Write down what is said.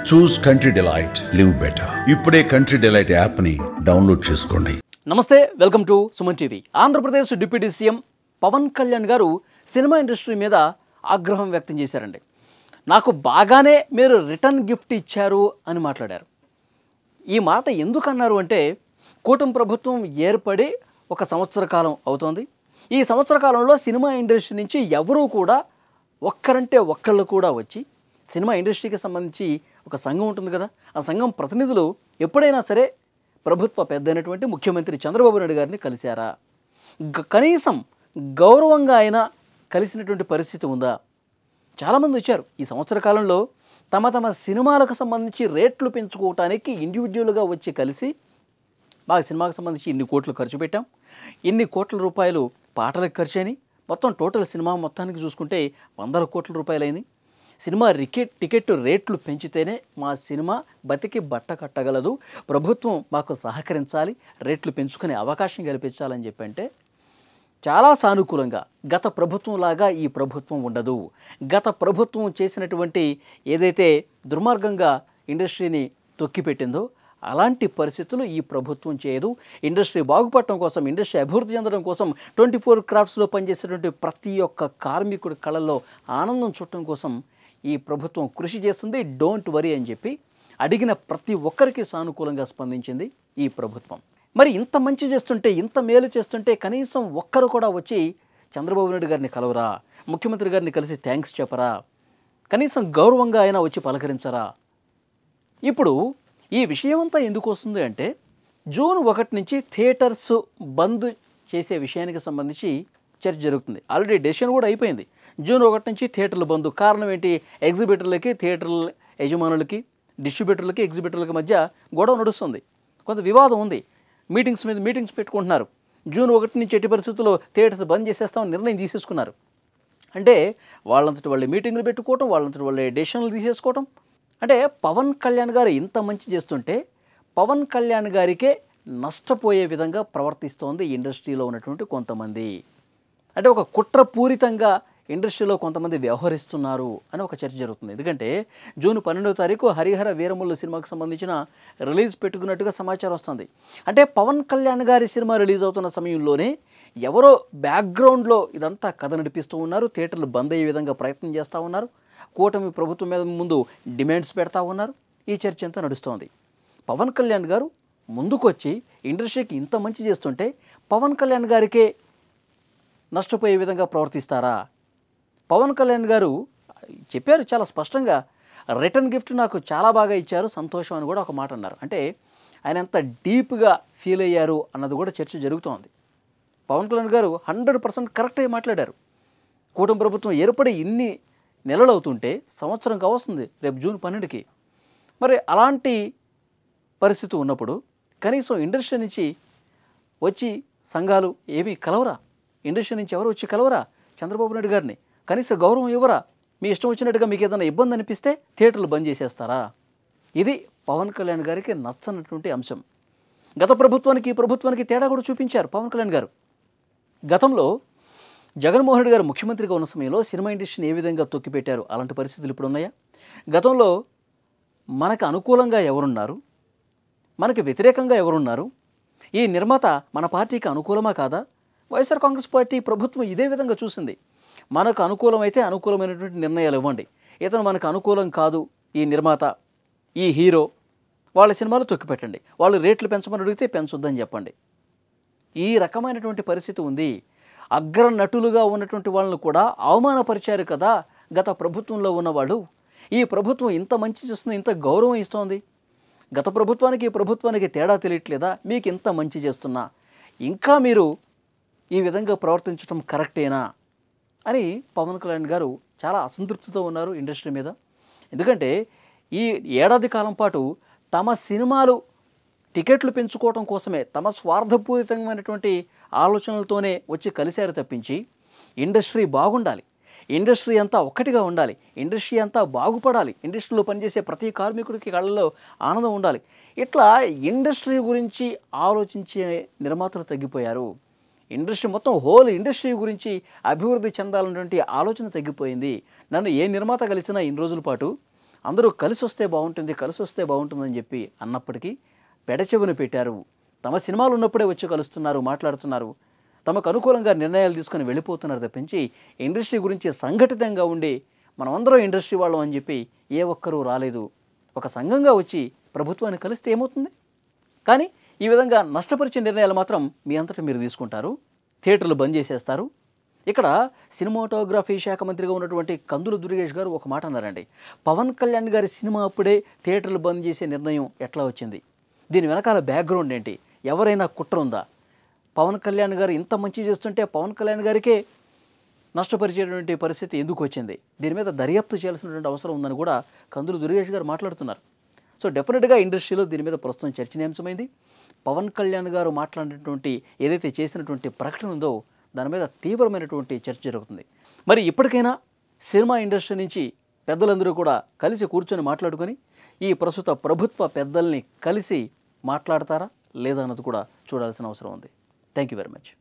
చూస్ country delight, live better. ఇప్పుడే country delight యాప్ని download చేసుకోండి. నమస్తే, welcome to Suman TV. Andhra Pradesh deputy CM Pawan Kalyan గారు సినిమా ఇండస్ట్రీ మీద ఆగ్రహం వ్యక్తం చేశారండి. నాకు బాగానే మీరు రిటర్న్ గిఫ్ట్ ఇచ్చారు అని మాట్లాడారు. ఈ మాట ఎందుకు అన్నారు అంటే, కూటమి ప్రభుత్వం ఏర్పడి 1 సంవత్సర కాలం అవుతోంది. ఈ సంవత్సర కాలంలో సినిమా ఇండస్ట్రీ నుంచి ఎవరూ కూడా ఒక్కరంటే ఒక్కళ్ళు కూడా వచ్చి సినిమా ఇండస్ట్రీకి సంబంధించి ఒక సంఘం ఉంటుంది కదా, ఆ సంఘం ప్రతినిధులు ఎప్పుడైనా సరే ప్రభుత్వ పెద్ద అయినటువంటి ముఖ్యమంత్రి చంద్రబాబు నాయుడు గారిని కలిశారా? కనీసం గౌరవంగా ఆయన కలిసినటువంటి పరిస్థితి ఉందా? చాలామంది వచ్చారు. ఈ సంవత్సర కాలంలో తమ సినిమాలకు సంబంధించి రేట్లు పెంచుకోవటానికి ఇండివిజువల్గా వచ్చి కలిసి, మా సినిమాకి సంబంధించి ఇన్ని కోట్లు ఖర్చు పెట్టాం, ఇన్ని కోట్ల రూపాయలు పాటలకు ఖర్చు అయినాయి, మొత్తం టోటల్ సినిమా మొత్తానికి చూసుకుంటే 100 కోట్ల రూపాయలైనాయి. సినిమా టికెట్ రేట్లు పెంచితేనే మా సినిమా బతికి బట్ట కట్టగలదు, ప్రభుత్వం మాకు సహకరించాలి, రేట్లు పెంచుకునే అవకాశం కల్పించాలని చెప్పంటే చాలా సానుకూలంగా, గత ప్రభుత్వంలాగా ఈ ప్రభుత్వం ఉండదు, గత ప్రభుత్వం చేసినటువంటి ఏదైతే దుర్మార్గంగా ఇండస్ట్రీని తొక్కిపెట్టిందో అలాంటి పరిస్థితులు ఈ ప్రభుత్వం చేయదు. ఇండస్ట్రీ బాగుపడటం కోసం, ఇండస్ట్రీ అభివృద్ధి చెందడం కోసం 24 క్రాఫ్ట్స్లో పనిచేసేటువంటి ప్రతి ఒక్క కార్మికుడి కళల్లో ఆనందం చూడటం కోసం ఈ ప్రభుత్వం కృషి చేస్తుంది. డోంట్ వరీ అని చెప్పి అడిగిన ప్రతి ఒక్కరికి సానుకూలంగా స్పందించింది ఈ ప్రభుత్వం. మరి ఇంత మంచి చేస్తుంటే, ఇంత మేలు చేస్తుంటే కనీసం ఒక్కరు కూడా వచ్చి చంద్రబాబు నాయుడు గారిని కలవరా? ముఖ్యమంత్రి గారిని కలిసి థ్యాంక్స్ చెప్పరా? కనీసం గౌరవంగా అయినా వచ్చి పలకరించరా? ఇప్పుడు ఈ విషయం అంతా ఎందుకు వస్తుంది అంటే, జూన్ 1 నుంచి థియేటర్స్ బంద్ చేసే విషయానికి సంబంధించి చర్చ జరుగుతుంది. ఆల్రెడీ డెసిషన్ కూడా అయిపోయింది. జూన్ 1 నుంచి థియేటర్లు బంద్. కారణం ఏంటి? ఎగ్జిబిటర్లకి, థియేటర్ల యజమానులకి, డిస్ట్రిబ్యూటర్లకి, ఎగ్జిబిటర్లకి మధ్య గొడవ నడుస్తుంది. కొంత వివాదం ఉంది. మీటింగ్స్ మీద మీటింగ్స్ పెట్టుకుంటున్నారు. జూన్ 1 నుంచి ఎట్టి పరిస్థితుల్లో థియేటర్స్ బంద్ చేసేస్తామని నిర్ణయం తీసేసుకున్నారు. అంటే వాళ్ళంతటి వాళ్ళే మీటింగ్లు పెట్టుకోవటం, వాళ్ళంతటి వాళ్ళే డెసిషన్లు తీసేసుకోవటం. అంటే పవన్ కళ్యాణ్ గారు ఇంత మంచి చేస్తుంటే పవన్ కళ్యాణ్ గారికే నష్టపోయే విధంగా ప్రవర్తిస్తోంది ఇండస్ట్రీలో ఉన్నటువంటి కొంతమంది. అంటే ఒక కుట్రపూరితంగా ఇండస్ట్రీలో కొంతమంది వ్యవహరిస్తున్నారు అని ఒక చర్చ జరుగుతుంది. ఎందుకంటే జూన్ 12వ తారీఖు హరిహర వీరములు సినిమాకి సంబంధించిన రిలీజ్ పెట్టుకున్నట్టుగా సమాచారం వస్తుంది. అంటే పవన్ కళ్యాణ్ గారి సినిమా రిలీజ్ అవుతున్న సమయంలోనే ఎవరో బ్యాక్గ్రౌండ్లో ఇదంతా కథ నడిపిస్తూ ఉన్నారు. థియేటర్లు బంద్ అయ్యే విధంగా ప్రయత్నం చేస్తూ ఉన్నారు. కూటమి ప్రభుత్వం మీద ముందు డిమాండ్స్ పెడతా ఉన్నారు. ఈ చర్చ అంతా నడుస్తోంది. పవన్ కళ్యాణ్ గారు ముందుకొచ్చి ఇండస్ట్రీకి ఇంత మంచి చేస్తుంటే పవన్ కళ్యాణ్ గారికే నష్టపోయే విధంగా ప్రవర్తిస్తారా? పవన్ కళ్యాణ్ గారు చెప్పారు చాలా స్పష్టంగా, రిటర్న్ గిఫ్ట్ నాకు చాలా బాగా ఇచ్చారు, సంతోషం అని కూడా ఒక మాట అన్నారు. అంటే ఆయన ఎంత డీప్గా ఫీల్ అయ్యారు అన్నది కూడా చర్చ జరుగుతోంది. పవన్ కళ్యాణ్ గారు 100% కరెక్ట్గా మాట్లాడారు. కూటమి ప్రభుత్వం ఏర్పడి ఇన్ని నెలలు అవుతుంటే సంవత్సరం కావస్తుంది రేపు జూన్ 12కి. మరి అలాంటి పరిస్థితి ఉన్నప్పుడు కనీసం ఇండస్ట్రీ నుంచి వచ్చి సంఘాలు ఏమీ కలవరా? ఇండస్ట్రీ నుంచి ఎవరు వచ్చి కలవరా చంద్రబాబు నాయుడు గారిని? కనీస గౌరవం ఇవ్వరా? మీ ఇష్టం వచ్చినట్టుగా మీకు ఏదైనా ఇబ్బంది అనిపిస్తే థియేటర్లు బంద్ చేసేస్తారా? ఇది పవన్ కళ్యాణ్ గారికి నచ్చనటువంటి అంశం. గత ప్రభుత్వానికి ఈ ప్రభుత్వానికి తేడా కూడా చూపించారు పవన్ కళ్యాణ్ గారు. గతంలో జగన్మోహన్ రెడ్డి గారు ముఖ్యమంత్రిగా ఉన్న సమయంలో సినిమా ఇండస్ట్రీని ఏ విధంగా తొక్కిపెట్టారు? అలాంటి పరిస్థితులు ఇప్పుడు ఉన్నాయా? గతంలో మనకు అనుకూలంగా ఎవరున్నారు, మనకి వ్యతిరేకంగా ఎవరున్నారు, ఈ నిర్మాత మన పార్టీకి అనుకూలమా కాదా? వైఎస్ఆర్ కాంగ్రెస్ పార్టీ ప్రభుత్వం ఇదే విధంగా చూసింది. మనకు అనుకూలమైతే అనుకూలమైనటువంటి నిర్ణయాలు ఇవ్వండి, ఇతను మనకు అనుకూలం కాదు, ఈ నిర్మాత, ఈ హీరో, వాళ్ళ సినిమాలు తొక్కిపెట్టండి, వాళ్ళు రేట్లు పెంచమని అడిగితే పెంచొద్దని చెప్పండి. ఈ రకమైనటువంటి పరిస్థితి ఉంది. అగ్ర నటులుగా ఉన్నటువంటి వాళ్ళను కూడా అవమానపరిచారు కదా గత ప్రభుత్వంలో ఉన్నవాళ్ళు. ఈ ప్రభుత్వం ఇంత మంచి చేస్తుంది, ఇంత గౌరవం ఇస్తోంది, గత ప్రభుత్వానికి ఈ ప్రభుత్వానికి తేడా తెలియట్లేదా? మీకు ఇంత మంచి చేస్తున్నా ఇంకా మీరు ఈ విధంగా ప్రవర్తించడం కరెక్టేనా అని పవన్ కళ్యాణ్ గారు చాలా అసంతృప్తితో ఉన్నారు ఇండస్ట్రీ మీద. ఎందుకంటే ఈ ఏడాది కాలం పాటు తమ సినిమాలు టికెట్లు పెంచుకోవడం కోసమే, తమ స్వార్థపూరితమైనటువంటి ఆలోచనలతోనే వచ్చి కలిశారు తప్పించి ఇండస్ట్రీ బాగుండాలి, ఇండస్ట్రీ అంతా ఒక్కటిగా ఉండాలి, ఇండస్ట్రీ అంతా బాగుపడాలి, ఇండస్ట్రీలో పనిచేసే ప్రతి కార్మికుడికి కళ్ళలో ఆనందం ఉండాలి, ఇట్లా ఇండస్ట్రీ గురించి ఆలోచించే నిర్మాతలు తగ్గిపోయారు. ఇండస్ట్రీ మొత్తం హోల్ ఇండస్ట్రీ గురించి అభివృద్ధి చెందాలన్నటువంటి ఆలోచన తగ్గిపోయింది. నన్ను ఏ నిర్మాత కలిసినా ఇన్ని రోజుల పాటు అందరూ కలిసి వస్తే బాగుంటుందని చెప్పి అన్నప్పటికీ పెడచెవిన పెట్టారు. తమ సినిమాలు ఉన్నప్పుడే వచ్చి కలుస్తున్నారు, మాట్లాడుతున్నారు, తమకు అనుకూలంగా నిర్ణయాలు తీసుకొని వెళ్ళిపోతున్నారు తప్పించి ఇండస్ట్రీ గురించి సంఘటితంగా ఉండి మనమందరం ఇండస్ట్రీ వాళ్ళం అని చెప్పి ఏ ఒక్కరూ రాలేదు. ఒక సంఘంగా వచ్చి ప్రభుత్వాన్ని కలిస్తే ఏమవుతుంది? కానీ ఈ విధంగా నష్టపరిచే నిర్ణయాలు మాత్రం మీ అంతటా మీరు తీసుకుంటారు. థియేటర్లు బంద్ చేసేస్తారు. ఇక్కడ సినిమాటోగ్రఫీ శాఖ మంత్రిగా ఉన్నటువంటి కందుల దుర్గేష్ గారు ఒక మాట అన్నారండి. పవన్ కళ్యాణ్ గారి సినిమా అప్పుడే థియేటర్లు బంద్ చేసే నిర్ణయం ఎట్లా వచ్చింది? దీని వెనకాల బ్యాక్గ్రౌండ్ ఏంటి? ఎవరైనా కుట్ర ఉందా? పవన్ కళ్యాణ్ గారు ఇంత మంచి చేస్తుంటే పవన్ కళ్యాణ్ గారికే నష్టపరిచేటువంటి పరిస్థితి ఎందుకు వచ్చింది? దీని మీద దర్యాప్తు చేయాల్సినటువంటి అవసరం ఉందని కూడా కందుల దుర్గేష్ గారు మాట్లాడుతున్నారు. సో డెఫినెట్గా ఇండస్ట్రీలో దీని మీద ప్రస్తుతం చర్చనీయాంశమైంది. పవన్ కళ్యాణ్ గారు మాట్లాడినటువంటి ఏదైతే చేసినటువంటి ప్రకటన ఉందో దాని మీద తీవ్రమైనటువంటి చర్చ జరుగుతుంది. మరి ఇప్పటికైనా సినిమా ఇండస్ట్రీ నుంచి పెద్దలందరూ కూడా కలిసి కూర్చొని మాట్లాడుకొని ఈ ప్రస్తుత ప్రభుత్వ పెద్దల్ని కలిసి మాట్లాడతారా లేదా అన్నది కూడా చూడాల్సిన అవసరం ఉంది. Thank you very much.